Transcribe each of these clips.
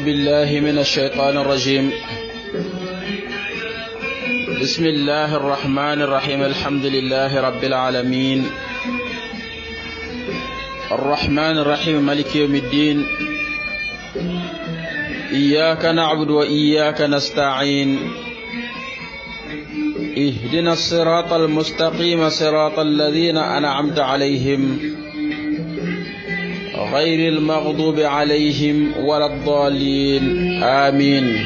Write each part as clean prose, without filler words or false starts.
بالله من الشيطان الرجيم. بسم الله الرحمن الرحيم. الحمد لله رب العالمين الرحمن الرحيم مالك يوم الدين. إياك نعبد وإياك نستعين. اهدنا الصراط المستقيم صراط الذين أنعمت عليهم غير المغضوب عليهم ولا الضالين آمين.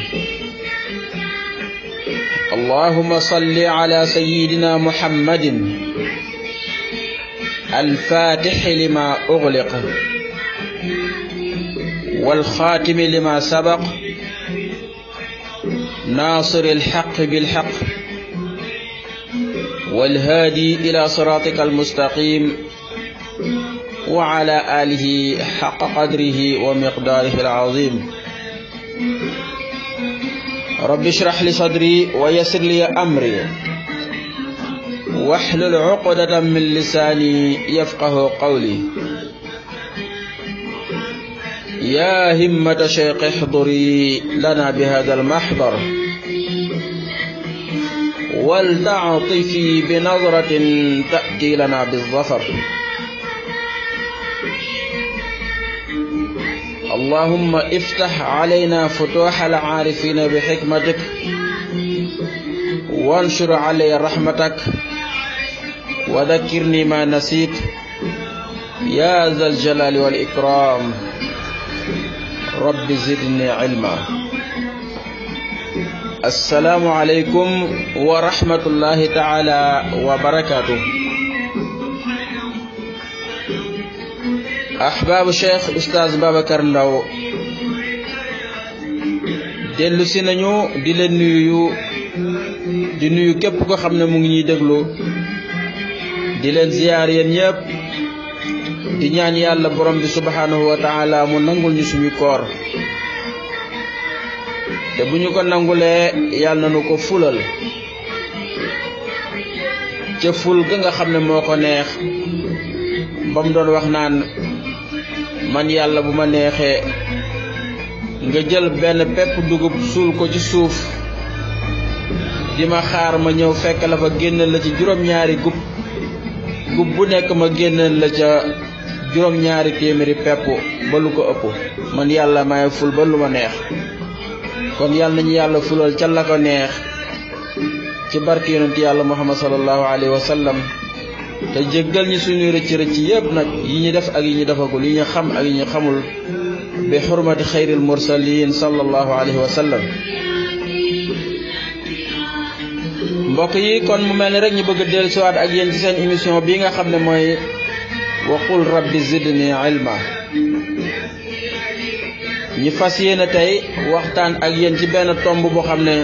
اللهم صل على سيدنا محمد الفاتح لما أغلق والخاتم لما سبق ناصر الحق بالحق والهادي إلى صراطك المستقيم وعلى آله حق قدره ومقداره العظيم. رب اشرح لي صدري ويسر لي أمري واحلل عقدة من لساني يفقه قولي. يا همة شيخ احضري لنا بهذا المحضر ولتعطفي بنظرة تأتي لنا بالظفر. اللهم افتح علينا فتوح العارفين بحكمتك وانشر علي رحمتك وذكرني ما نسيت يا ذا الجلال والإكرام. رب زدني علما. السلام عليكم ورحمة الله تعالى وبركاته. أحباب الشيخ أستاذ بابكر Ndaw dellu si nañu di leen nuyu képp ko xam ne mu ngi ñuy déglu di leen ziyaar yéen ñëpp di ñaan yàlla borom bi subhanahu wa ta'ala mu nangul ñu suñu koor te bu ñu ko nangulee yàlla nañu ko fulal ca ful ga nga xam ne moo ko neex ba mu doon wax naan man yàlla bu ma neexee nga jël benn pepp dugub suul ko ci suuf di ma xaar ma ñëw fekk la fa génneel la ci juróom-ñaari gub bu nekk ma génneel la ca juróom-ñaari téeméeri pepp ba lu ko ëpp. man yàlla maay ful ba lu ma neex. kon yàlla nañu yàlla fulal ca la ko neex ci barke yonent yàlla Muhammad sallallahu alayhi wa sallam te jéggal ñi suñu rëcc yépp nag yi ñu def ak yi ñu defagul yi ñu xam ak yi ñu xamul bi xurmati xayril mursalin sallallahu alayhi wa sallam. mbokk yi kon mu mel ni rek ñu bëgg a dellusiwaat ak yéen ci seen émission bii nga xam ne mooy wa qul rabbi zidni ilma. ñi fas yéene tey waxtaan ak yéen ci benn tomb boo xam ne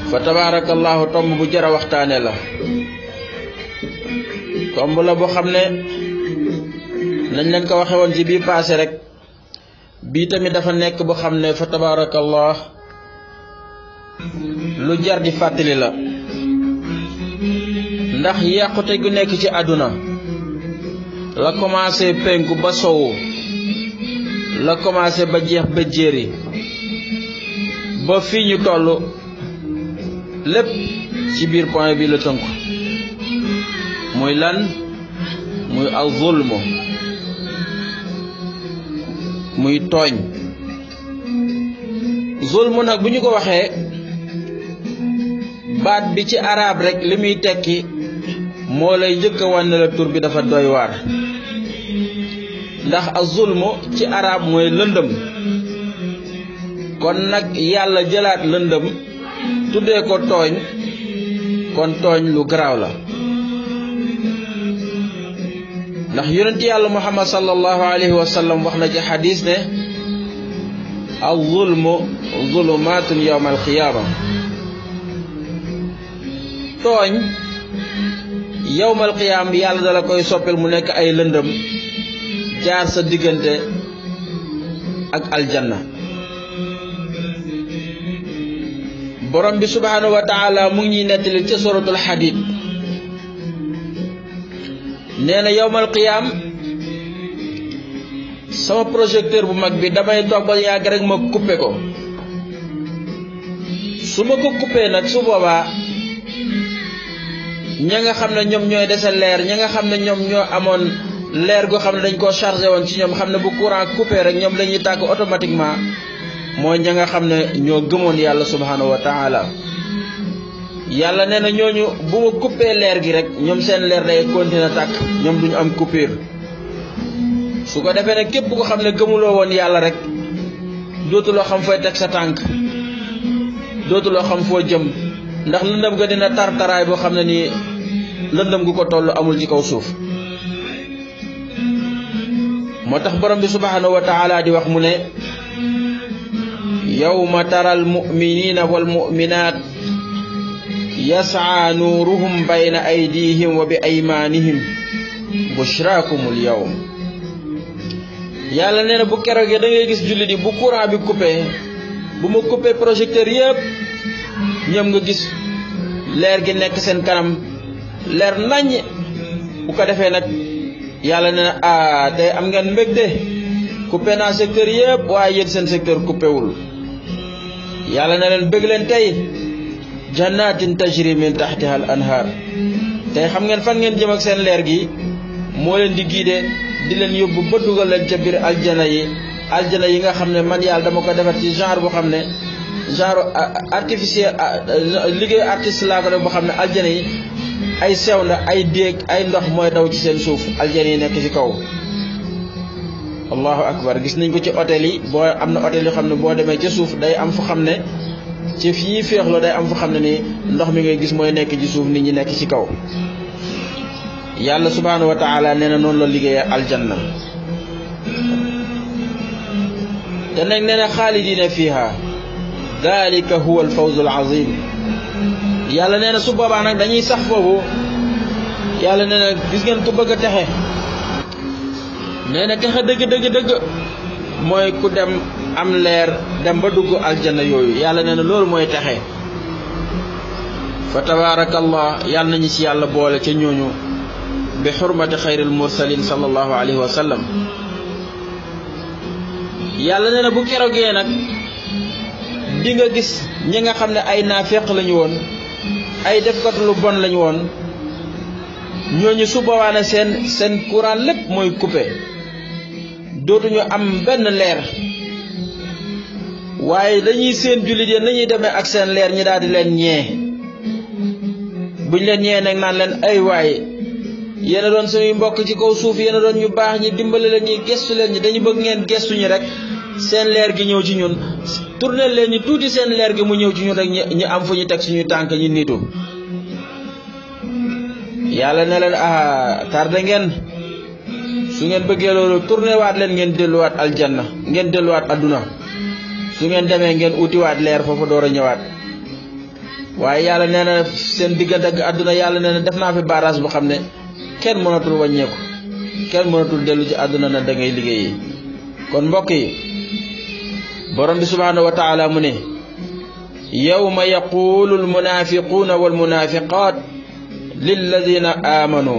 fa tabarakallahu tomb bu jara waxtaane la. tomb la boo xam ne nañ leen ko waxe woon ci bii passé rek bii tamit dafa nekk boo xam ne fa tabarakallah lu jar di fàttali la. ndax yàqute gu nekk ci àdduna la commencé penku ba sowu la commencé ba jeex ba jéeri ba fii ñu toll lépp ci biir point bi la tënku. muy lan? muy al zulmu, muy tooñ. zulmu nag bu ñu ko waxee baat bi ci arab rek li muy tekki moo lay njëkk a wan ne la tur bi dafa doy waar. ndax al zulmu ci arab mooy lëndëm. kon nag yàlla jëlaat lëndëm tuddee ko tooñ, kon tooñ lu garaaw la. ndax yonent yàlla Muhammad sallallahu alayhi wa sallam wax na ci xadis ne al zulmu zulumaatun yawma al qiyaama. tooñ yawma al qiyaama yàlla dala koy soppil mu nekk ay lëndëm jaar sa diggante ak aljanna. borom bi subhanahu wa ta'ala mu ngi ñuy nettali ca suratul Hadid nee na yawmal qiyaam sama projecteur bu mag bi damay toog ba yàgg rek ma coupé ko su ma ko coupé nag su boobaa ña nga xam ne ñoom ñooy dese leer ña nga xam ne ñoom ñoo amoon leer goo xam ne dañ koo chargé woon ci ñoom xam ne bu courant coupé rek ñoom lañuy tàkk automatiquement mooy ña nga xam ne ñoo gëmoon yàlla subhanahu wa taala yàlla nee na ñooñu bu ma coupé leer gi rek ñoom seen leer day continuer tàkk ñoom duñu am coupure su ko defee nag képp ko xam ne gëmuloo woon yàlla rek dootuloo xam fooy teg sa tànk dootuloo xam foo jëm ndax lëndëm ga dina tar-taraay boo xam ne nii lëndëm gu ko toll amul ci kaw suuf moo tax borom bi subhanahu wa taala di wax mu ne yawma taral mu'minina wal mu'minat yas'a nuruhum bayna aydihim wa bi aymanihim bushraakumul yawm yàlla nee na bu keroogee da ngay gis jullit yi bu courant bi coupé bu ma coupé projecteur yëpp ñoom nga gis leer gi nekk seen kanam leer naññ bu ko defee nag yàlla nee na tey am ngeen mbégte coupé naa secteur yëpp waaye yéen seen secteur coupé wul yàlla na leen bëgg leen tey jannatin tajri min tahtiha al anhar tey xam ngeen fan ngeen jëm ak seen leer gi moo leen di guider di leen yóbbu ba dugal leen ca biir aljana yi nga xam ne man yàlla dama ko defar ci genre boo xam ne genre artificiel liggéey artiste laa ko def boo xam ne aljana yi ay sew na ay déeg ay ndox mooy daw ci seen suuf aljana yi nekk ci kaw allahu akbar gis nañ ko ci hôtel yi boo am na hôtel yoo xam ne boo demee ca suuf day am fu xam ne ci fii féexloo day am fu xam ne ni ndox mi ngay gis mooy nekk ci suuf nit ñi nekk ci kaw yàlla subhanahu wa taala nee na noonu la liggéeyee aljanna te nag nee na xaalidina fiha dalika huwa alfawzu alazim yàlla nee na su boobaa nag dañuy sax foofu yàlla nee na gis ngeen ko bëgg a texe nee na texe dëgg mooy ku dem am leer dem ba dugg aljanna yooyu yàlla nee na loolu mooy texe fa tabaarakallah yàlla nañu ci yàlla boole ca ñooñu bi xurmati xayril mursalin sallallahu alayhi wa sallam yàlla nee na bu keroogee nag di nga gis ñi nga xam ne ay naafeq lañu woon ay defkat lu bon lañu woon ñooñu su boobaa ne seen courant lépp mooy coupé dootuñu am benn leer waaye dañuy seen jullit yi nañuy demee ak seen leer ñi daal di leen ñee buñ leen ñee nag naan leen ay waay yéen a doon suñuy mbokk ci kaw suuf yéen a doon ñu baax ñi dimbale leen ñi gestu leen ñi dañu bëgg ngeen gestu ñi rek seen leer gi ñëw ci ñun tourné leen ñi tuuti seen leer gi mu ñëw ci ñun rek ñu am fu ñu teg suñuy tànk ñu niitu yàlla ne leen tardé ngeen su ngeen bëggee loolu tourné waat leen ngeen delluwaat aljanna ngeen delluwaat adduna su ngeen demee ngeen utiwaat leer foofu door a ñëwaat waaye yàlla nee na seen diggante ak adduna yàlla nee na def naa fi barrage bu xam ne kenn mënatul wàññeeku kenn mënatul dellu ci adduna na da ngay liggéeyi kon mbokk yi borom bi subhanahu wa taala mu ne yawma yaqulu almunafiquna walmunafiqat lilladina amanu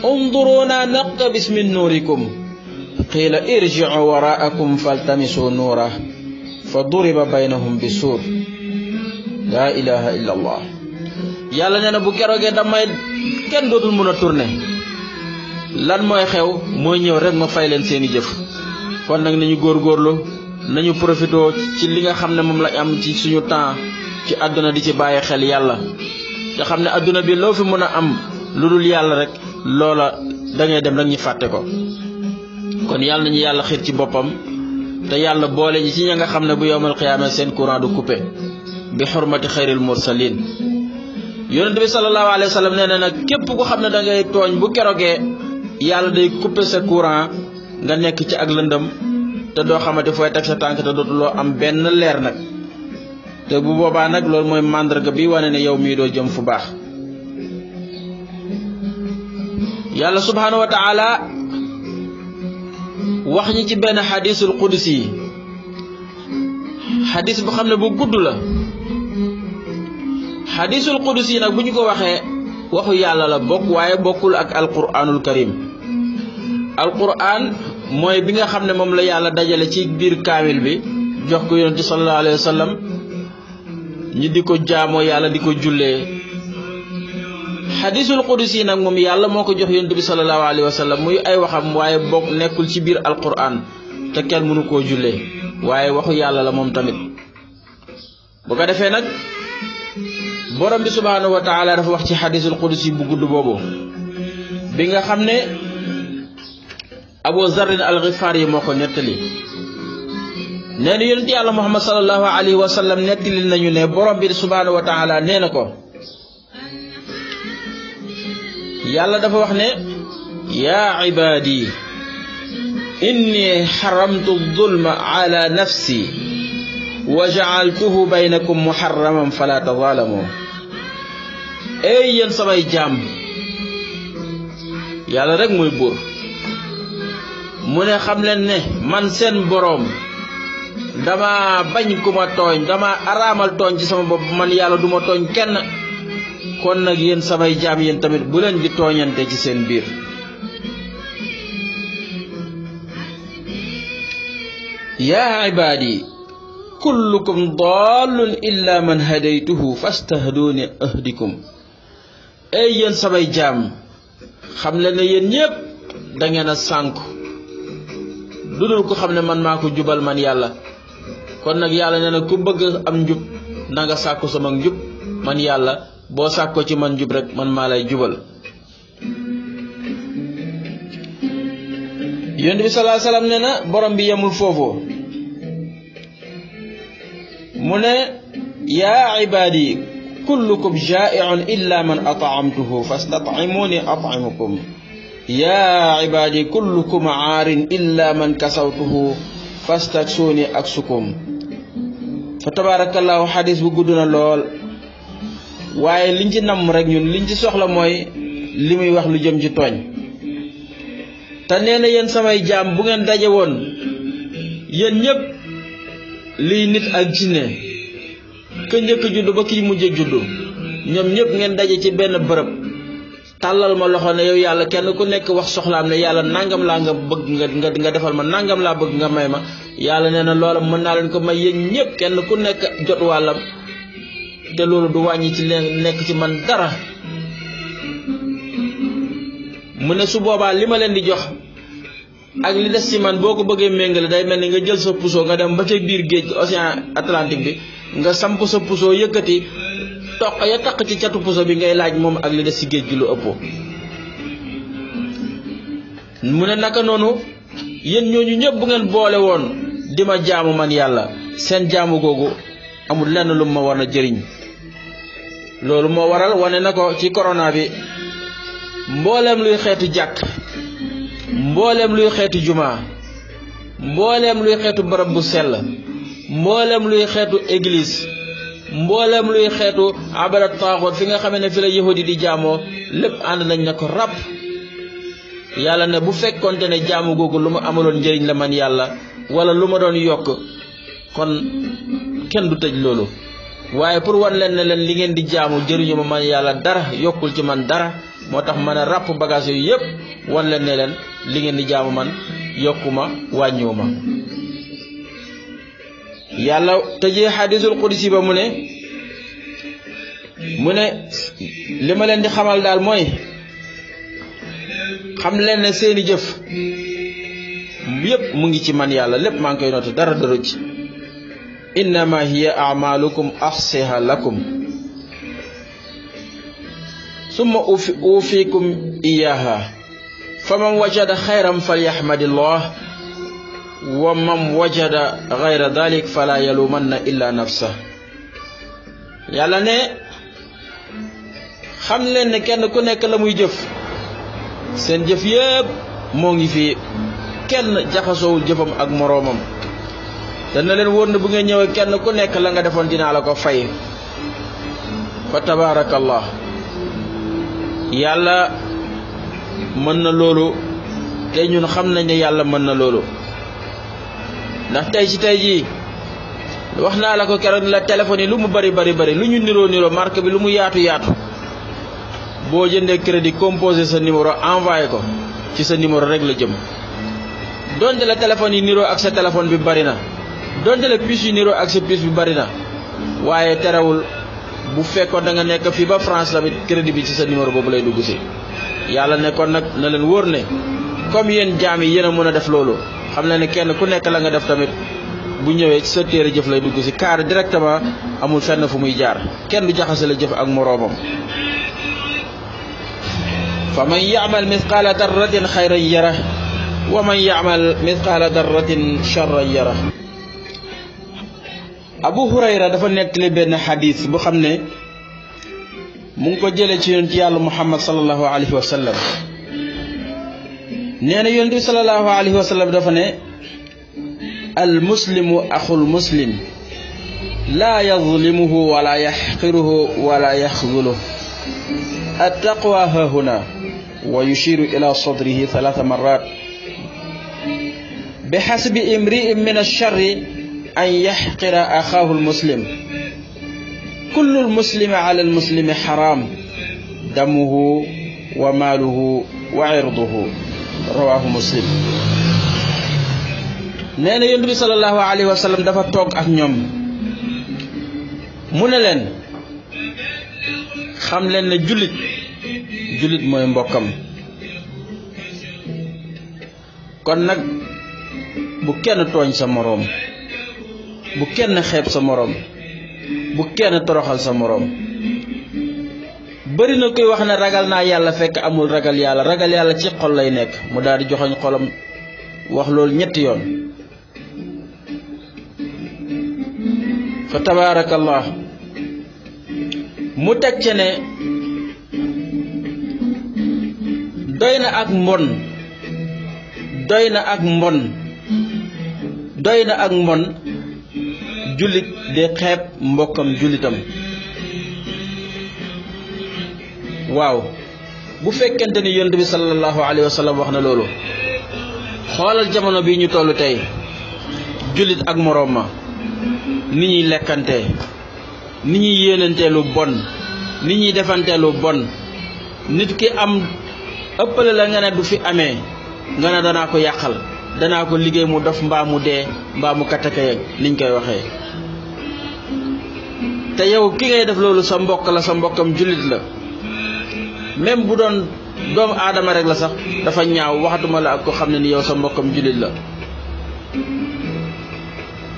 unduruna naqtabis min nurikum qila irji'u wara'akum faltamisu nura faduriba baynahum bisur la ilaha illa allah yàlla nee na bu keroogee damay kenn dootul mën a tourner lan mooy xew mooy ñëw rek ma fay leen seeni jëf kon nag nañu góorgóorlu nañu profité ci li nga xam ne moom la am ci suñu temps ci àdduna di ci bàyyi xel yàlla te xam ne àdduna bi loo fi mën a am lu dul yàlla rek loola da ngay dem rek ñu fàtte ko kon yàlla nañu yàlla xiir ci boppam te yàlla boole ñi ci ña nga xam ne bu yowmal qiyaama seen courant du coupé bi xurmati xayril mursalin yonent bi sallallahu alayhi wa sallam nee na nag képp ku xam ne da ngay tooñ bu kerogee yàlla day coupé sa courant nga nekk ci ak lëndëm te doo xamante fooy teg sa tànk te dootuloo am benn leer nag te bu boobaa nag loolu mooy màndarga bi wane ne yow mii doo jëm fu baax yàlla subhanahu wa taala wax ñi ci benn xadisul qudsi yi xadis bu xam ne bu gudd la xadisul qudsi yi nag bu ñu ko waxee waxu yàlla la bokk waaye bokkul ak alquranul karim alquran mooy bi nga xam ne moom la yàlla dajale ci biir kaamil bi jox ko yonent sallallahu alayhi wa sallam ñi di ko jaamoo yàlla di ko jullee. xadisul qudsi nag moom yàlla moo ko jox yonent bi sallallahu alayhi wa sallam muy ay waxam waaye bokk nekkul ci biir alquran te kenn mënu koo jullee waaye waxu yàlla la moom tamit. bu ko defee nag borom bi subhaanahu wa taala dafa wax ci xadisul qudsi bu gudd boobu bi nga xam ne Abu Zarrin al-Ghifari yi moo ko nettali. nee na yonent yàlla Muhammad sallallahu alayhi wa sallam nettali nañu ne borom bi subhaanahu wa taala nee na ko yàlla dafa wax ne yaa ibaadi inni xaramtu zulma ala nafsi wa jacaltuhu baynakum muharraman fala tazaalamu. ey yéen samay jaam yàlla rek mooy buur mu ne xam leen ne man seen boroom dama bañ ku ma tooñ dama araamal tooñ ci sama bopp man yàlla duma tooñ kenn kon nag yéen samay jaam yéen tamit bu leen di tooñante ci seen biir. yaa ibaadi kullukum dallun illa man hadaytuhu fastahduni ahdikum. ey yéen samay jaam xam leen ne yéen ñépp da ngeen a sànku dudul ko xam ne man maa ko jubal man yàlla kon nag yàlla nee na ku bëgg am njub na nga sàkku sama njub man yàlla boo sàkkoo ci man njub rek man maa lay jubal. yonent bi sallallahu alayhi wasallam nee na borom bi yemul foofu mu ne yaa ibaadi kullukum jaa'i'un illa man at'amtuhu fastat'imuni at'imukum yaa ibaadi kullukum 'aarin illa man kasawtuhu fastaksuni aksukum. fa tabarakallahu xadis bu gudd na lool waaye liñ ci namm rek ñun liñ ci soxla mooy li muy wax lu jëm ci tooñ. te nee na yéen samay jaam bu ngeen daje woon yéen ñëpp liy nit ak jinne ka njëkk juddu ba ki mujj juddu ñoom ñëpp ngeen daje ci benn bërëb tàllal ma loxo ne yow yàlla kenn ku nekk wax soxlaam ne yàlla nangam laa nga bëgg nga defal ma nangam laa bëgg nga may ma yàlla nee na loola mën naa leen ko may yéen ñëpp kenn ku nekk jot wàllam te loolu du wàññi ci nekk ci man dara. mu ne su boobaa li ma leen di jox ak li des ci man boo ko bëggee méngale day mel ni nga jël sa puso nga dem ba ca biir géej océan Atlantique bi nga samp sa puso yëkkati toq ya taq ci catu puso bi ngay laaj moom ak li des ci géej gi lu ëpp. mu ne naka noonu yéen ñooñu ñëpp bu ngeen boole woon di ma jaamu man yàlla seen jaamu googu amul lenn lu ma war a jëriñ. loolu moo waral wane na ko ci corona bi mbooleem luy xeetu jàkk mbooleem luy xeetu jumaa mbooleem luy xeetu barab bu sell mbooleem luy xeetu église mbooleem luy xeetu abadat taaxoot fi nga xamee ne fi la yahudi di jaamoo lépp ànd nañ ne ko ràpp. yàlla ne bu fekkonte ne jaamu googu lu ma amaloon njëriñ la man yàlla wala lu ma doon yokk kon kenn du tëj loolu waaye pour wan leen ne leen li ngeen di jaamu jëriñu ma man yàlla dara yokkul ci man dara moo tax ma ne ràpp bagage yooyu yëpp wan leen ne leen li ngeen di jaamu man yokkuma wàññiwuma. yàlla tëjee xadisul qudsi ba mu ne li ma leen di xamal daal mooy xam leen ne seeni jëf yëpp mu ngi ci man yàlla lépp maa ngi koy noté dara daru ci. innama hiya a'malukum ahsiha lakum summa ufikum iyaha faman wajada xayran falyahmadillah wa man wajada ghayra dhalik fala yalumanna illa nafsa. yàlla ne xam leen ne kenn ku nekk la muy jëf seen jëf yëpp moo ngi fi kenn jaxasoowul jëfam ak moroomam dana leen wóor ne bu ngeen ñëwee kenn ku nekk la nga defoon dinaa la ko fay. fa tabarakallah yàlla mën na loolu te ñun xam nañ ne yàlla mën na loolu ndax tey ci tey jii wax naa la ko keroog la téléphone yi lu mu bari lu ñu niroo marque bi lu mu yaatu boo jëndee crédit composé sa numéro envoyé ko ci sa numéro rek la jëm donte la téléphone yi niroo ak sa téléphone bi bari na donte la puce yi niroo ak sa puce bi bari na waaye terewul bu fekkoon da nga nekk fii ba France tamit crédit bi ci sa numéro boobu lay dugg si yàlla ne kon nag na leen wóor ne comme yéen jaam yi yéen a mën a def loolu xam na ne kenn ku nekk la nga def tamit bu ñëwee ci sa téere jëf lay dugg si car directement amul fenn fu muy jaar kenn du jaxase la jëf ak moroomam fa man ya'mal mithqala darratin xayran yara wa man ya'mal mithqala darratin sharran yara Abu Hurayra dafa nettali benn xadis bu xam ne mu ngi ko jëlee ci yonent yàlla Muhammad sallallahu alayhi wa sallam nee na yonent bi sallallahu alayhi wa sallam dafa ne al muslimu axul muslim laa yazlimuhu wala yaxqiruhu wala yaxzuluhu attaqwa hahuna wa yushiru ila sadrihi 3 marrat bixasbi imri'in min alcharri an yaxqira axaahu almuslim kullu almuslimi ala almuslimi xaram damuhu wa maaluhu wa irduhu rawahu muslim nee na yonent bi sallallahu alayhi wa sallam dafa toog ak ñoom mu ne leen xam leen ne jullit mooy mbokkam kon nag bu kenn tooñ sa moroom bu kenn xeeb sa moroom bu kenn toroxal sa moroom bari na koy wax ne ragal naa yàlla fekk amul ragal yàlla ci xol lay nekk mu daal di joxoñ xolam wax loolu ñetti yoon fa tabaarakallah mu teg ci ne doy na ak mbon jullit di xeeb mbokkam jullitam waaw bu fekkente ni yonent bi sallallahu alayhi wa sallam wax na loolu xoolal jamono bi ñu tollu tey jullit ak moroom ma ni ñuy lekkante ni ñuy yéenante lu bon ni ñuy defante lu bon nit ki am ëppale la nga ne du fi amee nga ne danaa ko yàqal danaa ko liggéey mu dof mbaa mu dee mbaa mu kattakayeeg niñ koy waxee te yow ki ngay def loolu sa mbokk la sa mbokkam jullit la même bu doon doomu aadama rek la sax dafa ñaaw waxatuma la ak ko xam ne ni yow sa mbokkam jullit la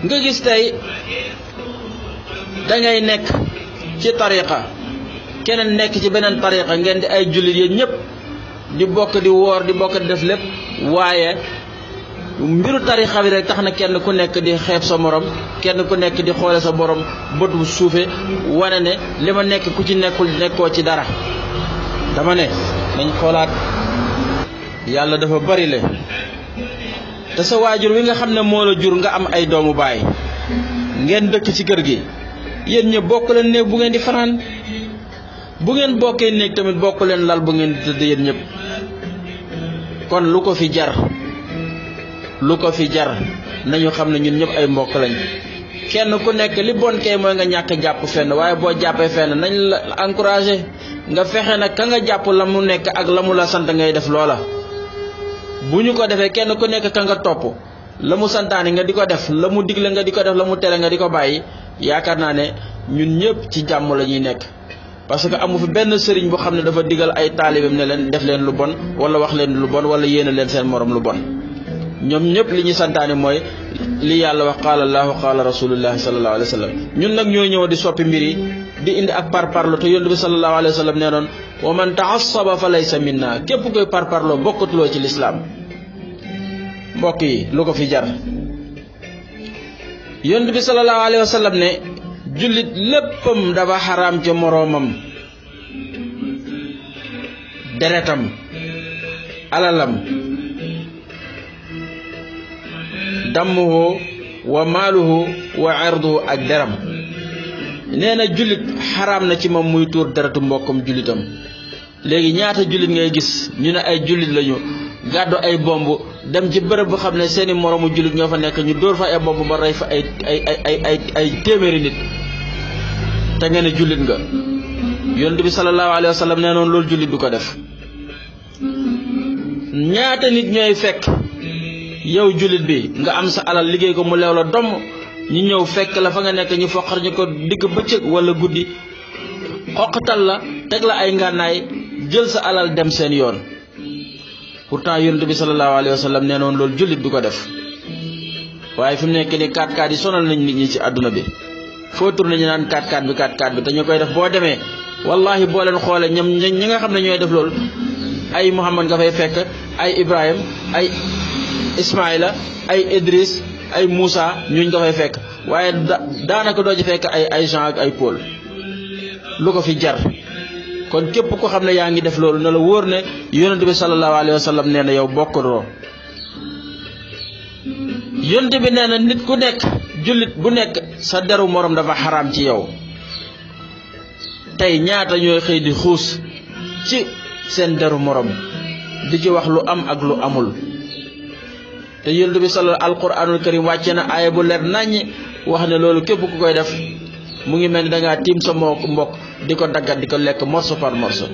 nga gis tey dangay nekk ci tariqa keneen nekk ci beneen tariqa ngeen di ay jullit yéen ñëpp di bokk di woor di bokk di def lépp waaye mbiru tariqa bi rek tax na kenn ku nekk di xeeb sa morom kenn ku nekk di xoole sa borom bët bu suufe wane ne li ma nekk ku ci nekkoo ci dara dama ne nañ xoolaat yàlla dafa bari le te sa waajur wi nga xam ne moo la jur nga am ay doomu baay ngeen dëkk ci kër gi yéen ñëpp bokk leen néeg bu ngeen di fanaan bu ngeen bokkee néeg tamit bokk leen lal bu ngeen di tëdd yéen ñëpp kon lu ko fi jar nañu xam ne ñun ñëpp ay mbokk lañ kenn ku nekk li bon kay mooy nga ñàkk jàpp fenn waaye boo jàppee fenn nañ la encouragé nga fexe nag ka nga jàpp la mu nekk ak la mu la sant ngay def loola bu ñu ko defee kenn ku nekk ka nga topp la mu santaane nga di ko def la mu digle nga di ko def la mu tere nga di ko bàyyi yaakaar naa ne ñun ñëpp ci jàmm la ñuy nekk parce que amu fi benn sëriñ bu xam ne dafa digal ay taalibeem ne leen def leen lu bon wala wax leen lu bon wala yéene leen seen morom lu bon ñoom ñëpp li ñu santaane mooy li yàlla wax qaala allahu qaala rasulullahi sallallahu alayhi wa sallam ñun nag ñoo ñëw di soppi mbir yi di indi ak parparlo te yonent bi sallallahu alayhi wa sallam nee noon wa man ta'assaba fa laysa minna képp koy parparloo bokkatuloo ci lislaam mbokk yi lu ko fi jar yonent bi sallallahu alayhi wa sallam ne jullit léppam dafa xaraam ca moroomam deretam alalam dammuhu wa maaluhu wa irduhu ak deram nee na jullit xaraam na ci moom muy tuur deretu mbokkam jullitam léegi ñaata jullit ngay gis ñu ne ay jullit lañu gàddu ay bomb dem ci bërëb bu xam ne seeni moroomu jullit ñoo fa nekk ñu dóor fa ay bomb ba rey fa ay téeméeri nit te nga ne jullit nga yonent bi sallallahu alayhi wa sallam nee noonu loolu jullit du ko def ñaata nit ñooy fekk yow jullit bi nga am sa alal liggéey ko mu leew la domm ñu ñëw fekk la fa nga nekk ñu foqar ñu ko digg bëccëg wala guddi xoqatal la teg la ay ngànnaay jël sa alal dem seen yoon. pourtant yonent bi sallallahu alayhi wa sallam nee noon loolu jullit du ko def waaye fi mu nekk ni 4x4 yi sonal nañ nit ñi ci àdduna bi foo tourné ñu naan 4x4 bi te ñu koy def boo demee wallahi boo leen xoolee ñoom ñi nga xam ne ñooy def loolu ay Muhammad nga fay fekk ay Ibrahim ay Ismaïla ay Idris ay Moussa ñuñ nga fay fekk waaye daanaka doo ci fekk ay Jean ak ay Paul lu ko fi jar. kon képp ko xam ne yaa ngi def loolu na la wóor ne yonent bi sallallahu alayhi wa sallam nee na yow bokkuloo. yonent bi nee na nit ku nekk jullit bu nekk sa deru morom dafa xaraam ci yow. tey ñaata ñooy xëy di xuus ci seen deru morom di ci wax lu am ak lu amul te yonent bi sallallahu alquranul karim wàcce na aaya bu leer naññ wax ne loolu képp ku koy def mu ngi mel ni dangaa tiim sa mbokk di ko daggat di ko lekk morceau par morceau.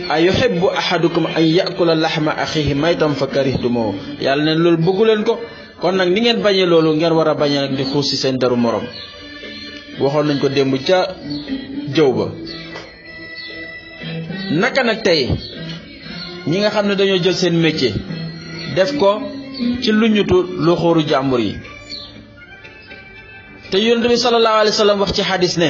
ayuhibbu ahadukum an yakula lahma axihi maytan fa karihtumoo yàlla ne loolu bëggu leen ko kon nag ni ngeen bañee loolu ngeen war a bañee nag di xuus ci seen deru morom. waxoon nañ ko démb ca jëw ba. naka nag tey ñi nga xam ne dañoo jël seen métier def ko ci lu ñutu lu xóoru jàmbur yi te yonent bi sallallahu alayhi wa sallam wax ci xadis ne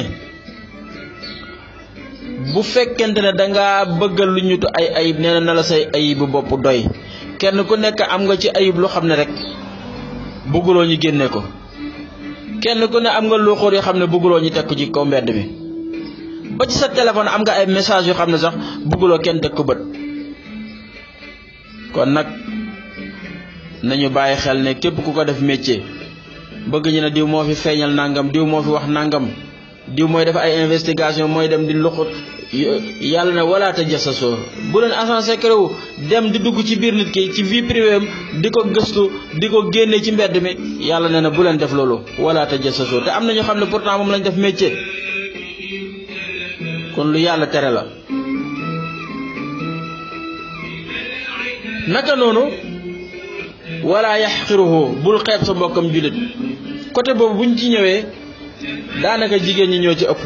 bu fekkente ne dangaa bëggal lu ñutu ay ayib nee na la say ayibu bopp doy kenn ku nekk am nga ci ayib lu xam ne rek bëgguloo ñu génne ko kenn ku ne am nga lu xóor yoo xam ne bëgguloo ñu teg ko ci kaw mbedd mi ba ci sa téléphone am nga ay message yoo xam ne sax bëgguloo kenn teg ko bët. kon nag nañu bàyyi xel ne képp ku ko def métier bëgg ñu ne diw moo fi feeñal nangam diw moo fi wax nangam diw mooy def ay investigation mooy dem di luxut yàlla ne wala tajassasu bu leen agent secret wu dem di dugg ci biir nit ki ci vie privée am di ko gëstu di ko génne ci mbedd mi yàlla nee na bu leen def loolu wala tajassasu te am na ñoo xam ne pourtant moom lañ def métier kon lu yàlla tere la. naka noonu wala yaxqiruhu bul xeeb sa mbokkam jullit côté boobu buñ ci ñëwee daanaka jigéen ñi ñoo ci ëpp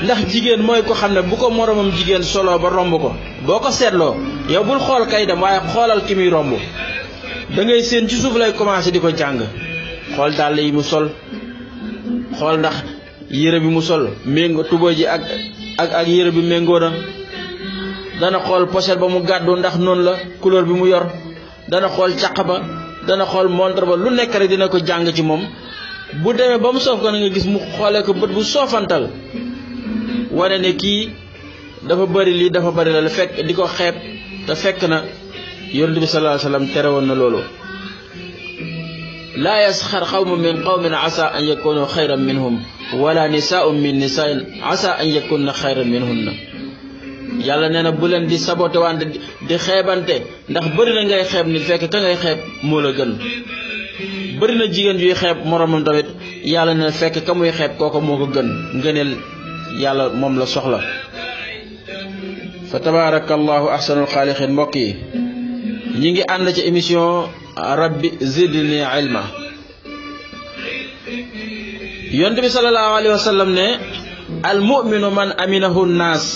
ndax jigéen mooy ko xam ne bu ko moromam jigéen solo ba romb ko boo ko seetloo yow bul xool kay dem waaye xoolal ki muy romb da ngay seen ci suuf lay commencé di ko jàng xool dàll yi mu sol xool ndax yére bi mu sol méngoo tuba ji ak yére bi méngoo na dana xool pochette ba mu gàddu ndax noonu la couleur bi mu yor dana xool caq ba dana xool montre ba lu nekk rek dina ko jàng ci moom bu demee ba mu soof ko na nga gis mu xoolee ko bët bu soofantal wane ne kii dafa bëri lii dafa bëri la fekk di ko xeeb te fekk na yonent bi sallallahu alayhi wasallam tere woon na loolu. laa yasxar qawmun min qawmin asa an yakunu xayran minhum wala nisaa'un min nisaa'in asa an yakunna xayran minhunna yàlla nee na bu leen di saboté wante di xeebante ndax bëri na ngay xeeb nit fekk ka ngay xeeb moo la gën bëri na jigéen yuy xeeb moromam tamit yàlla nee na fekk ka muy xeeb kooku moo ko gën ngëneel yàlla moom la soxla. fa tabarakallahu ahsanul xaaliqiin mbokk yi ñi ngi ànd ci émission rabbi zidni ilma. yonent bi sallallahu alayhi wa sallam ne al mu'minu man aminahu nnaas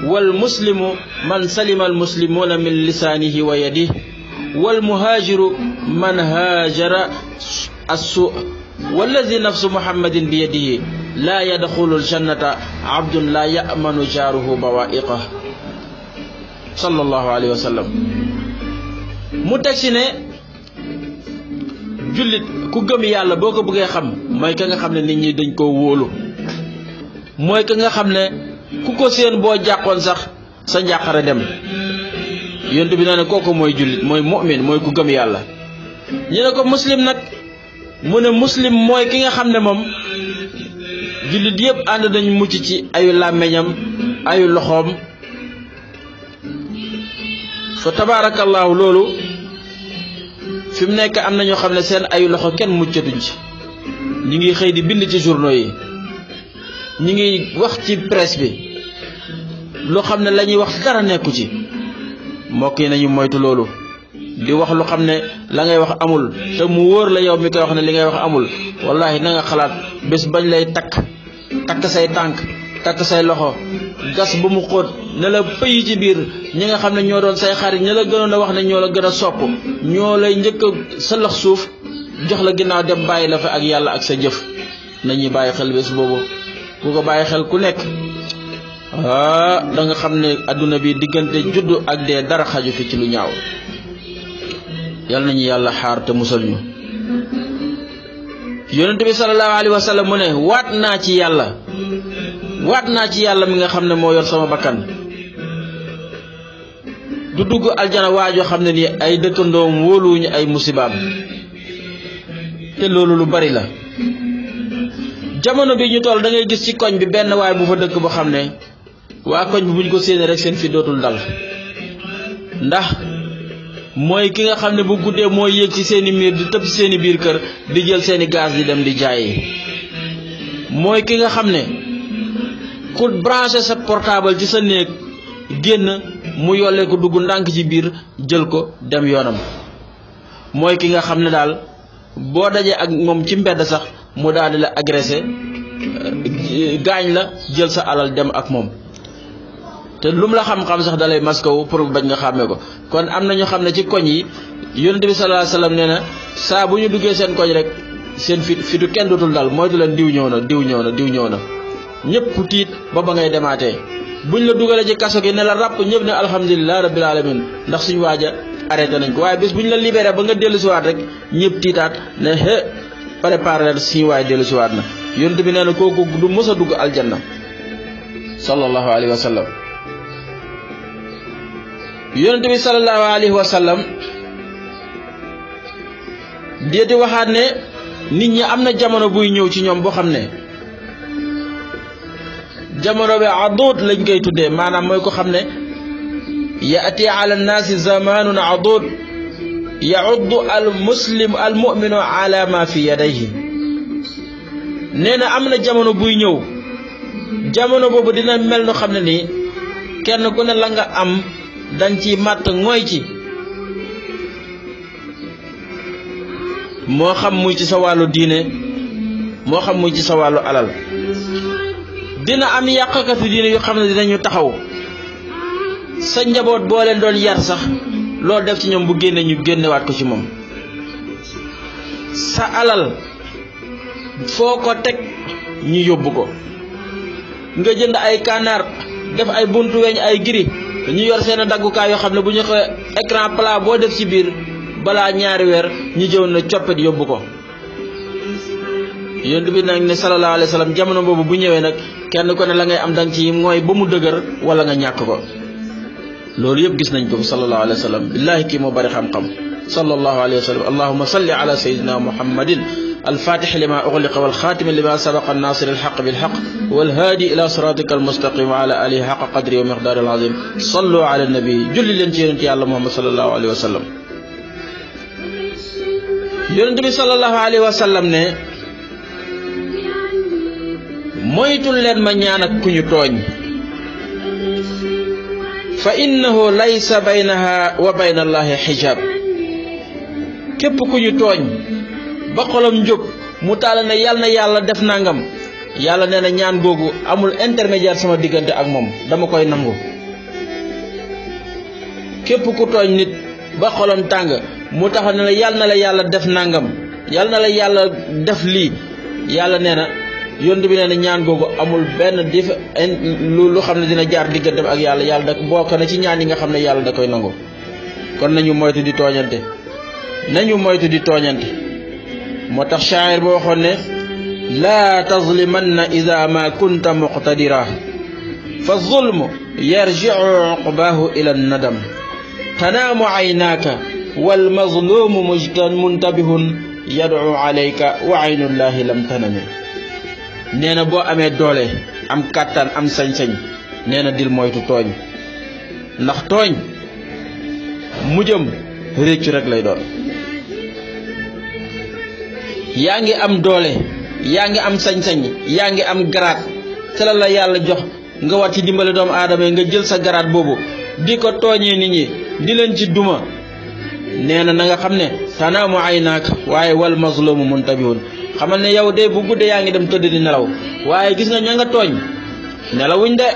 wal muslimu man salima al muslimuna min lisaanihi wa yadihi wal muhaajiru man haajara as-suu wallazi nafsu muhammadin bi yadihi laa yadxulu al-jannata abdun laa ya'manu jaaruhu bawaa'iqahu sallallahu alayhi wa sallam. mu teg ci ne jullit ku gëm yàlla boo ko bëggee xam mooy ka nga xam ne nit ñi dañ koo wóolu mooy ka nga xam ne ku ko seen boo jàqoon sax sa njàqare dem. yonent bi nee na kooku mooy jullit mooy mu'min mooy ku gëm yàlla. ñu ne ko muslim nag mu ne muslim mooy ki nga xam ne moom jullit yëpp ànd nañu mucc ci ayu làmmeñam ayu loxoom. fa tabaarakallaahu loolu fi mu nekk am na ñoo xam ne seen ayu loxo kenn muccatuñ ci ñi ngi xëy di bind ci journaux yi ñi ngi wax ci presse bi loo xam ne la ñuy wax dara nekku ci mbokk yi nañu moytu loolu. di wax lu xam ne la ngay wax amul te mu wóor la yow mi koy wax ne li ngay wax amul wallahi na nga xalaat bés bañ lay takk say tànk takk say loxo gas ba mu xóot ne la pëy ci biir ñi nga xam ne ñoo doon say xarit ñi la gënoon a wax ne ñoo la gën a sopp ñoo lay njëkk a sëlax suuf jox la ginnaaw dem bàyyi la fa ak yàlla ak sa jëf nañuy bàyyi xel bés boobu ku ko bàyyi xel ku nekk da nga xam ne adduna bi diggante juddu ak dee dara xaju fi ci lu ñaaw yal nañu yàlla xaar te musal ñu yonent bi sallallahu alayhi wa sallam mu ne waat naa ci yàlla mi nga xam ne moo yor sama bakkan du dugg aljana waajoo xam ne ni ay dëkkandoom wóoluwuñu ay musibaam te loolu lu bari la jamono bi ñu toll da ngay gis ci koñ bi benn waay bu fa dëkk boo xam ne waa koñ bi buñ ko séenee rek seen fi dootul dal ndax mooy ki nga xam ne bu guddee mooy yéeg ci seeni miir di tëb seeni biir kër di jël seeni gaz di dem di jaayi mooy ki nga xam ne ku branché sa portable ci sa néeg génn mu yollee ko dugg ndànk ci biir jël ko dem yoonam mooy ki nga xam ne daal boo dajee ak moom ci mbedd sax mu daal di la agressé gaañ la jël sa alal dem ak moom te lum la xam-xam sax dalay maskawu pour bañ nga xàmmee ko kon am na ñu xam ne ci koñ yi yonent bi sallallahu alayhi wasallam nee na saa bu ñu duggee seen koñ rek seen fitu kenn dootul dal moytu leen diw ñëw na ñëpp tiit ba ngay demaatee buñ la dugalee ci kaso gi ne la ràpp ñëpp ne alhamdulilah rabbil alamin ndax suñu waaja arrêté nañ ko waaye bés buñ la libéré ba nga dellu siwaat rek ñëpp tiitaat ne préparé leen suñu waay dellu siwaat na yonent bi nee na kooku du mës a dugg aljanna sallallahu alayhi wa sallam yonent bi sallallahu alayhi wa sallam déeti waxaat ne nit ñi am na jamono buy ñëw ci ñoom boo xam ne jamono bi adud lañ koy tuddee maanaam mooy ko xam ne yaati ala nnaasi zamanun adud yauddu al muslim al muminu ala ma fi yadayhi nee na am na jamono buy ñëw jamono boobu dina mel no xam ne nii kenn ku ne la nga am dañ ci màtt ngooy ci moo xam muy ci sa wàllu diine moo xam muy ci sa wàllu alal dina am yàqkati diine yu xam ne dinañu taxaw sa njaboot boo leen doon yar sax loolu def ci ñoom bu génne ñu génnewaat ko ci moom sa alal foo ko teg ñu yóbbu ko nga jënd ay kanaar def ay buntu weñ ay giri ñu yor seen daggukaay yoo xam ne bu ñu ko écran plat boo def ci biir balaa ñaari weer ñu jëw na coppet yóbbu ko yonent bi nag ne sallallahu alayhi wa sallam jamono boobu bu ñëwee nag kenn ko ne la ngay am dang ci mooy ba mu dëgër wala nga ñàkk ko loolu yëpp gis nañ ko sallallahu alayhi wa sallam billahi kii moo bari xam-xam sallallahu alayhi wa sallam allahumma salli ala sayyidina muhammadin الفاتح لما أغلق والخاتم لما سبق الناصر الحق بالحق والهادي إلى صراطك المستقيم وعلى آله حق قدره ومقداره العظيم صلوا على النبي جل لنتي على محمد صلى الله عليه وسلم يونس صلى الله عليه وسلم ne moytul leen ma ñaan ak ku ñu tooñ fa innahu laysa baynaha wa bayna allahi hijab képp ku ñu tooñ ba xolam jóg mu taala ne yàlla na yàlla def nangam yàlla nee na ñaan googu amul intermédiaire sama diggante ak moom dama koy nangu képp ku tooñ nit ba xolam tàng mu taxaw ne yàlla na la yàlla def nangam yàlla na la yàlla def lii yàlla nee na yonent bi nee na ñaan googu amul benn lu xam ne dina jaar digganteem ak yàlla yàlla da bokk na ci ñaan yi nga xam ne yàlla da koy nangu kon nañu moytu di tooñante moo tax shaa'ir boo waxoon ne laa tazlimanna ida ma kunta muqtadira fa zulmu yarji'u uqbahu ila nadam tanaamu aynaaka wal mazlumu muntabihun yad'u alayka wa aynullahi lam tanami nee na boo amee doole am kàttan am sañ-sañ nee na dil moytu tooñ ndax tooñ mujjam réccu rek lay doon yaa ngi am doole yaa ngi am sañ-sañ yaa ngi am garaat te la yàlla jox nga war ci dimbale doomu aadama yi nga jël sa garaat boobu di ko tooñee nit ñi di leen ci duma nee na nga xam ne tanaamu aynaak waaye wal mazlumu muntabihun xamal ne yow de bu guddee yaa ngi dem tëdd di nelaw waaye gis nga ña nga tooñ nelawuñ de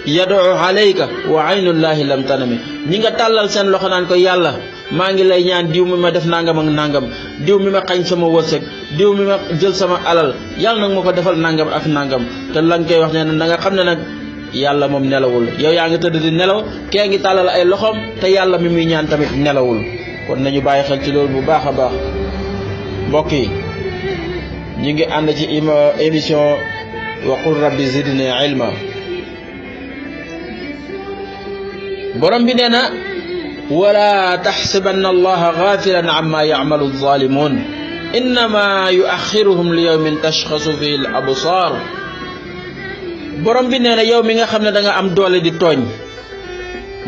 yad'u alayka wa aynullahi lam tanami ñi nga tàllal seen loxo naan ko yàlla maa ngi lay ñaan diw mi ma def nangam ak nangam diw mi ma xañ sama wërsëg diw mi ma jël sama alal yàlla nag ma ko defal nangam ak nangam te la nga koy wax nee na nga xam ne nag yàlla moom nelawul yow yaa ngi tëdd di nelaw kee ngi tàllal ay loxoom te yàlla mi muy ñaan tamit nelawul kon nañu bàyyi xel ci loolu bu baax a baax mbokk yi ñu ngi ànd ci émission wa qul rabbi zidni ilma borom bi nee na wala taxsibanna allaha gaafilan amma yacmalu alzalimun innama yuaxiruhum li yawmin tashxasu fihi al absar borom bi nee na yow mi nga xam ne da nga am doole di tooñ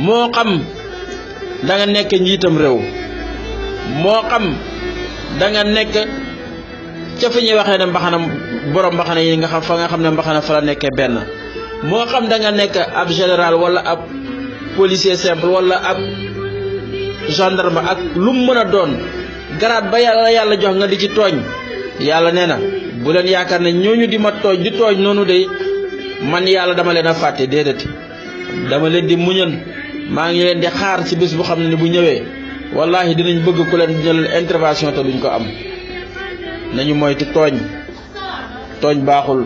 moo xam da nga nekk njiitam réew moo xam da nga nekk ca fi ñuy waxee ne mbaxana borom mbaxana yi nga xam fa nga xam ne mbaxana fa la nekkee benn moo xam da nga nekk ab général wala ab policier simple wala ab gendarme ak lu mu mën a doon garaat ba yàlla jox nga di ci tooñ yàlla nee na bu leen yaakaar ne ñooñu di ma tooñ di tooñ noonu de man yàlla dama leen a fàtte déedéet dama leen di muñal maa ngi leen di xaar ci bés bu xam ne bu ñëwee wallahi dinañ bëgg ku leen jël intervention te duñ ko am nañu moytu tooñ baaxul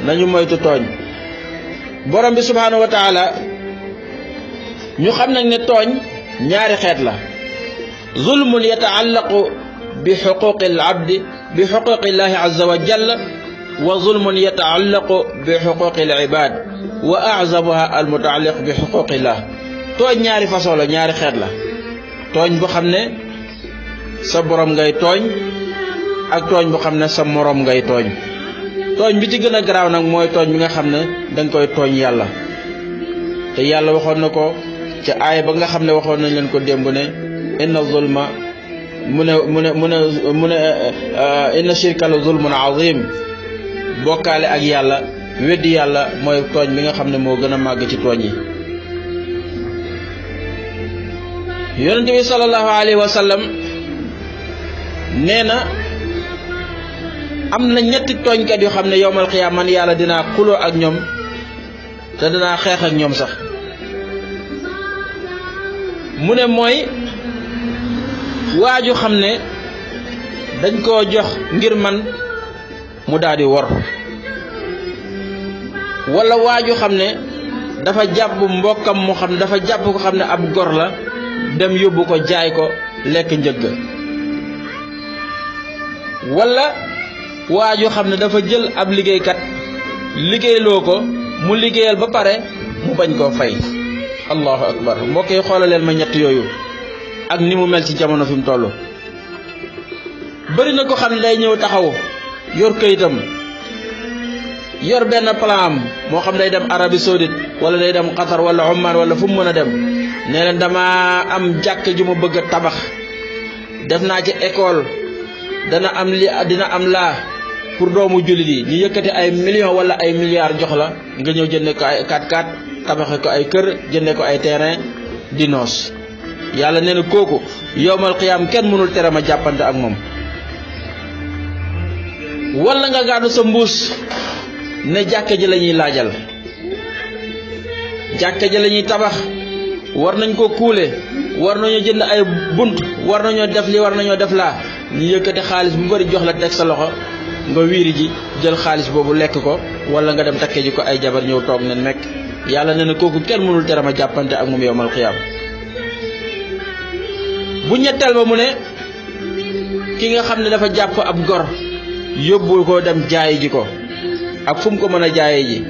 nañu moytu tooñ borom bi subhanahu wa taala ñu xam nag ne tooñ ñaari xeet la zulmun yataallaqu bi xuquqi al abdi bi xuquqi llahi azza wa jalla wa zulmun yataallaqu bi xuquqi al ibad wa azamuha al mutaalliq bi xuquqi llah tooñ ñaari façon la ñaari xeet la tooñ bu xam ne sa borom ngay tooñ ak tooñ bu xam ne sa morom ngay tooñ tooñ bi ci gën a garaaw nag mooy tooñ bi nga xam ne danga koy tooñ yàlla te yàlla waxoon na ko ca aaya ba nga xam ne waxoon nañ leen ko démb ne inna zulma mu ne inna shirka la zulmun azim bokkaale ak yàlla weddi yàlla mooy tooñ bi nga xam ne moo gën a màgg ci tooñ yi yonente bi sallallahu alayhi wa sallam nee na am na ñetti tooñkat yoo xam ne yowmal xiyaam man yàlla dinaa xuloo ak ñoom te dinaa xeex ak ñoom sax mu ne mooy waaju xam ne dañ koo jox ngir man mu daldi wor walla waaju xam ne dafa jàpp mbokkam mu xam ne dafa jàpp ko xam ne ab gor la dem yóbbu ko jaay ko lekk njëgg walla waaju xam ne dafa jël ab liggéeykat liggéeyloo ko mu liggéeyal ba pare mu bañ koo fay allahu akbar mbokk yi xoolaleel ma ñett yooyu ak ni mu mel ci jamono fi mu toll bëri na ko xam ne day ñëw taxaw yor këyitam yor benn plan am moo xam day dem Arabie Saoudite wala day dem Qatar wala Oman wala fu mu mën a dem nee na dama am jàkk ju ma bëgg a tabax def naa ci école dana am li dina am laa pour doomu jullit yi ñu yëkkati ay millions wala ay milliards jox la nga ñëw jënde ko ay 4x4 tabaxe ko ay kër jënde ko ay terrain di noos yàlla nee na kooku yowmal qiyaam kenn mënul tere ma jàppante ak moom wala nga gàddu sa mbuus ne jàkka ji la ñuy laajal jàkka ji la ñuy tabax war nañ ko kuule war nañoo jënd ay bunt war nañoo def li war nañoo def laa ñu yëkkati xaalis bu bari jox la teg sa loxo nga wiiri ji jël xaalis boobu lekk ko wala nga dem takke ji ko ay jabar ñëw toog ne nekk yàlla nee na kooku kenn mënul tere ma jàppante ak moom yowmal qiyaam bu ñetteel ba mu ne ki nga xam ne dafa jàpp ab gor yóbbu ko dem jaayi ji ko ak fu mu ko mën a jaayee ji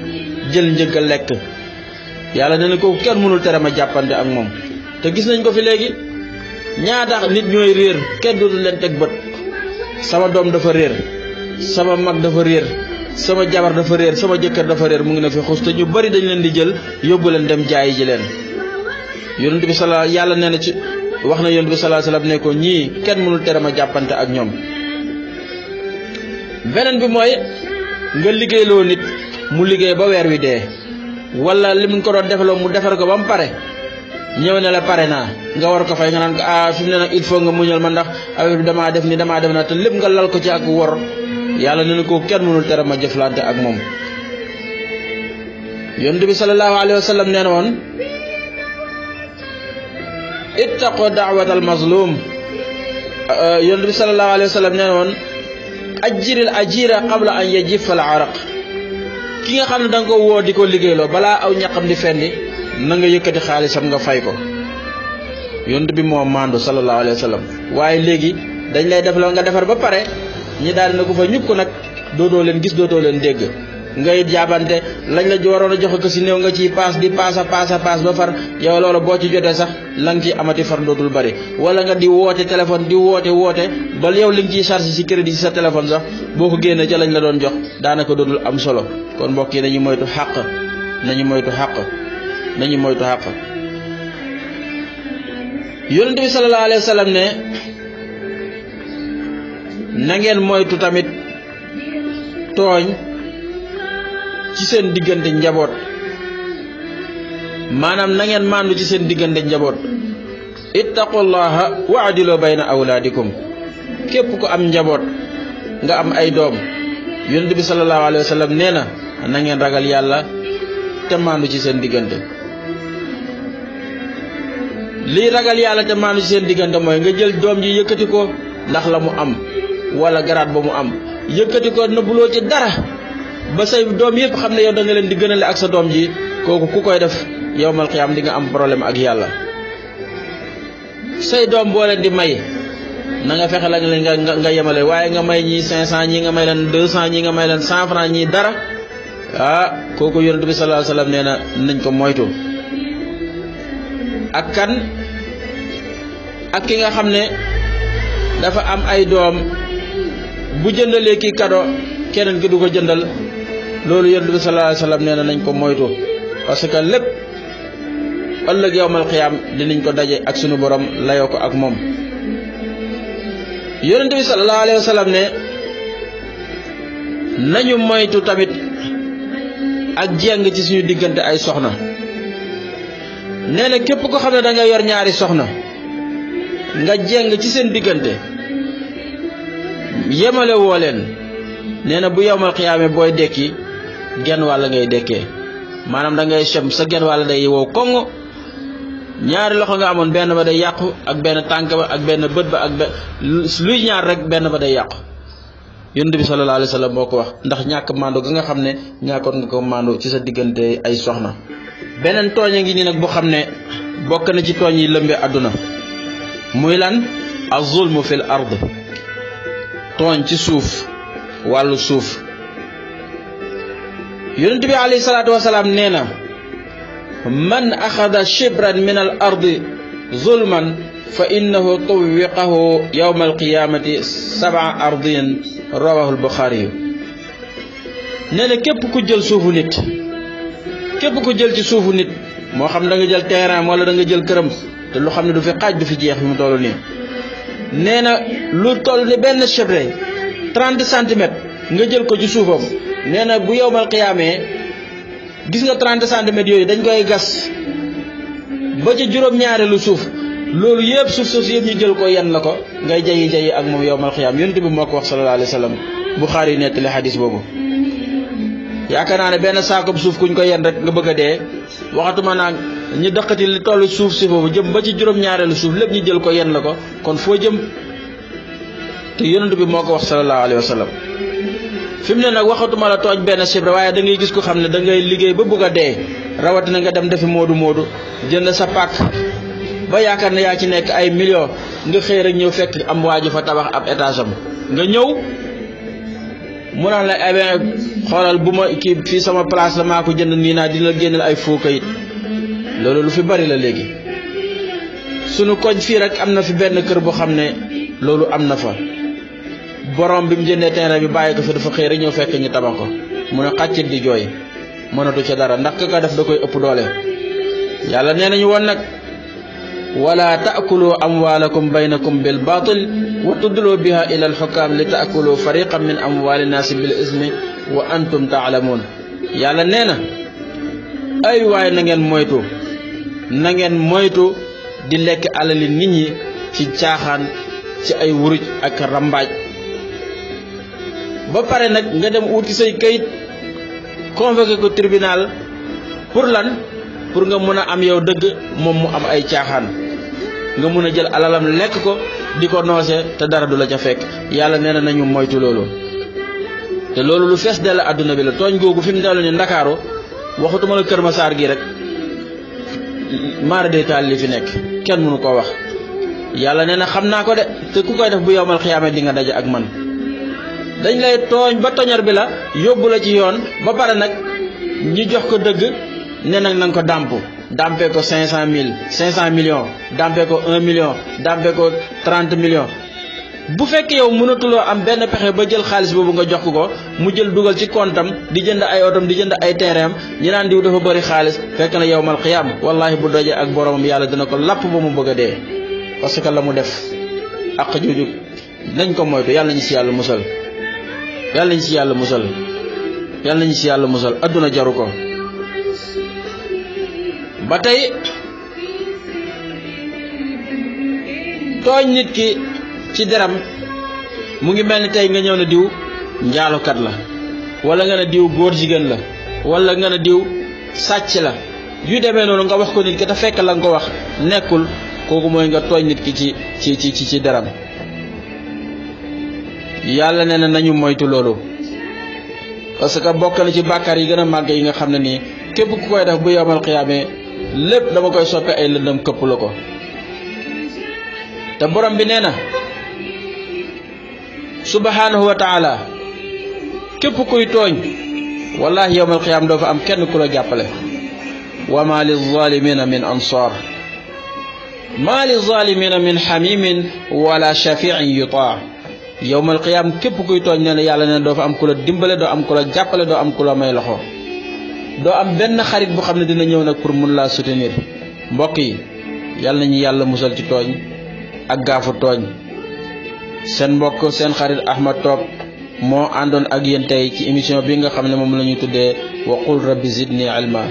jël njëggal lekk yàlla nee na kooku kenn mënul tere ma jàppante ak moom te gis nañ ko fi léegi ñaata nit ñooy réer kenn dootul leen teg bët sama doom dafa réer sama mag dafa réer sama jabar dafa réer sama jëkkër dafa réer mu ngi ne fi xus te ñu bari dañ leen di jël yóbbu leen dem jaayi ji leen yonent bi yàlla nee na ci wax na yonent bi sallallahu alayhi wasallam ne ko ñii kenn mënul tere ma jàppante ak ñoom beneen bi mooy nga liggéeyloo nit mu liggéey ba weer wi dee wala li mu ko doon defaloo mu defar ko ba mu pare ñëw ne la pare naa nga war ko fay nga naan ko fi mu ne nag il faut nga muñal ma ndax affaire bi damaa def na te lépp nga lal ko ci ak wor yàlla ne na ko kenn mënul tere ma jëflante ak moom. yonent bi sallallahu alayhi wa sallam nee na woon ittaqu da'watal mazlum. yonent bi sallallahu alayhi wa sallam nee na woon ajiril ajira qabla an yajifa al araq. ki nga xam ne da nga ko woo di ko liggéeyloo balaa aw ñaqam di fendi na nga yëkkati xaalisam nga fay ko. yonent bi moo maandu sallallahu alayhi wa sallam. waaye léegi dañ lay def la nga defar ba pare ñi daal na ko fa ñukk nag dootoo leen gis dootoo leen dégg ngay jaabante lañ la waroon a joxe ko si néew nga ciy paas di paas ba far yow loola boo ci jotee sax la nga ciy amati far dootul bari. wala nga di woote téléphone di woote ba yow li nga ciy chargé si crédit si sa téléphone sax boo ko génnee ca lañ la doon jox daanaka dootul am solo. kon mbokk yi nañu moytu xàq yonent bi sallallahu alayhi wa sallam ne na ngeen moytu tamit tooñ ci seen diggante njaboot. maanaam na ngeen maandu ci seen diggante njaboot. ittaqullaha wa adilu bayna awlaadikum. képp ku am njaboot nga am ay doom yonent bi sallallahu alayhi wa sallam nee na ngeen ragal yàlla te maandu ci seen diggante. lii ragal yàlla te maandu ci seen diggante mooy nga jël doom ji yëkkati ko ndax la mu am wala garaat ba mu am yëkkati ko nëbbuloo ci dara ba say doom yëpp xam ne yow da nga leen di gënale ak sa doom ji kooku ku koy def yawmal qiyaam di nga am problème ak yàlla. say doom boo leen di may na nga fexe la nga yemale waaye nga may ñii 500 ñii nga may leen 200 ñii nga may leen 100 francs ñii dara kooku yonent bi sallallahu alayhi wa sallam nee na nañ ko moytu. ak kan ak ki nga xam ne dafa am ay doom bu jëndalee kii kado keneen ki du ko jëndal loolu yonent bi sallallahu alayhi wa sallam nee na nañ ko moytu parce que lépp ëllëg yawmal qiyaam dinañ ko daje ak sunu borom layoo ko ak moom. yonent bi sallallahu alayhi wa sallam ne nañu moytu tamit ak jeng ci suñu diggante ay soxna. nee na képp ko xam ne da nga yor ñaari soxna nga jeng ci seen diggante yemale woo leen nee na bu yawmal qiyaame booy dekki genn wàll ngay dekkee maanaam da ngay sem sa genn wàll day wow koŋ ñaari loxo nga amoon benn ba day yàqu ak benn tànk ba ak benn bët ba ak luy ñaar rek benn ba day yàqu. yonent bi sallallahu alayhi wa sallam moo ko wax ndax ñàkk maandu ga nga xam ne ñàkkoon nga ko maandu ci sa diggante ay soxna. beneen tooñ a ngi nii nag boo xam ne bokk na ci tooñ yi lëmbe àdduna muy lan az-zulmu fil ard. tooñ ci suuf wàllu suuf. yonent bi alayhi salaatu wasalaam nee na man axada shibran min al ardi zulman fa innahu tuwiqahu yawma alqiyamati 7 ardin rawahu al-Bukhari. nee na képp ku jël suufu nit ci suufu nit moo xam da nga jël terrain wala da nga jël këram te lu xam ne du fi xaaj du fi jeex fi mu toll nii nee na lu toll ni benn chebre 30 centimètres nga jël ko ci suufam nee na bu yowmal qiyaamee gis nga 30 centimètres yooyu dañ koy gas ba ca juróom-ñaareelu suuf loolu yëpp suuf yëpp ñu jël ko yenn la ko ngay jayi ak moom yowmal qiyaam yonent bi moo ko wax sallallahu alayhi wa sallam. Bukhari nettali xadis boobu. yaakaar naa ne benn saako suuf kuñ ko yenn rek nga bëgg a dee waxatuma naa ñu dëkkati li tollu suuf si foofu jëm ba ci juróom-ñaareelu suuf lépp ñu jël ko yenn la ko kon foo jëm te yonent bi moo ko wax sallallahu alayhi wa sallam. fi mu ne nag waxatuma la tooñ benn chibre waaye da ngay gis ko xam ne da ngay liggéey ba bëgg a dee rawatina nga dem defi moodu jënd sa pàkk ba yaakaar ne yaa ci nekk ay millions nga xëy rek ñëw fekk am waaju fa tabax ab étage am nga ñëw mu naan la xoolal bu ma kii fii sama place la maa ko jënd nii naa dina génneel ay faux kayit loolu lu fi bari la léegi. sunu koñ fii rek am na fi benn kër boo xam ne loolu am na fa borom bi mu jëndee terrain bi bàyyi ko fi dafa xëy rek ñëw fekk ñu tabax ko mu ne xàccit di jooy mënatu ca dara ndax ka def da koy ëpp doole. yàlla nee nañu woon nag wala taakulu amwalakum baynakum bil batil wa tudlu biha ila al hukam li taakulu fariqan min amwali nasi bil ismi wa antum taalamun. yàlla nee na ay waay na ngeen moytu na ngeen moytu di lekk alali nit ñi ci caaxaan ci ay wuruj ak rambaaj ba pare nag nga dem wuti say kayit convoqué ko tribunal pour lan pour nga mën a am yow dëgg moom mu am ay caaxaan nga mën a jël alalam lekk ko di ko noose te dara du la ca fekk yàlla nee na nañu moytu loolu te loolu lu fees dell àdduna bi la tooñ googu fi mu dellu ni Ndakaaru waxutuma la Kër Masaar gi rek maara day taal li fi nekk kenn mënu koo wax yàlla nee na xam naa ko de te ku koy def bu yowmal xiyaama di nga daje ak man dañ lay tooñ ba toñar bi la yóbbu la ci yoon ba pare nag ñi jox ko dëgg ne nag nanga ko dàmpee ko 500 millions dàmpee ko 1 million dàmpee ko 30 millions bu fekkee yow mënatuloo am benn pexe ba jël xaalis boobu nga jox ko mu jël dugal ci kontam di jënd ay otom di jënd ay terrain ñi naan diw dafa bëri xaalis fekk na yowmal xiyaam wallahi bu dojee ak boromam yàlla dina ko lapp ba mu bëgg a dee parce que la mu def ak jooju nañ ko moytu yàlla nañu si yàlla musal yàlla nañu si yàlla musal yàlla nañu si yàlla musal adduna jaru ko ba tey tooñ nit ki ci deram mu ngi mel ni tey nga ñëw ne diw njaalokat la wala nga ne diw góor jigéen la wala nga ne diw sàcc la yu demee noonu nga wax ko nit ki te fekk la nga ko wax nekkul kooku mooy nga tooñ nit ki ci deram yàlla nee na nañu moytu loolu parce que bokk na ci bàkkaar yi gën a màgg yi nga xam ne nii képp ku koy def bu yowmal xiyaamee lépp dama koy soppe ay lëndëm këpp la ko te borom bi nee na subhanahu wa taala képp kuy tooñ wallahi yowmal xiyaam doo fa am kenn ku la jàppale wa ma lizalimina min ansar ma lizalimina min xamimin wala shafiin yutaa yowmal qiyaam képp kuy tooñ nee na yàlla nee na doo fa am ku la dimbale doo am ku la jàppale doo am ku la may loxo doo am benn xarit bu xam ne dina ñëw nag pour mun laa soutenir mbokk yi yàlla nañu yàlla musal ci tooñ ak gaafu tooñ seen mbokk seen xarit Ahmad Top moo àndoon ak yéen tey ci émission bi nga xam ne moom la ñu tuddee wa qul rabbi zidni ilma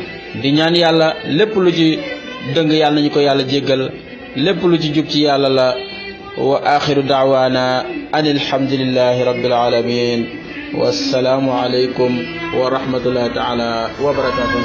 di ñaan yàlla lépp lu ci dëng yàlla nañu ko yàlla jéggal lépp lu ci jub ci yàlla la wa axiru daawaana an alhamdulillahi rabbil alamin wassalaamu alaykum wa rahmatullahi taala wa barakatuh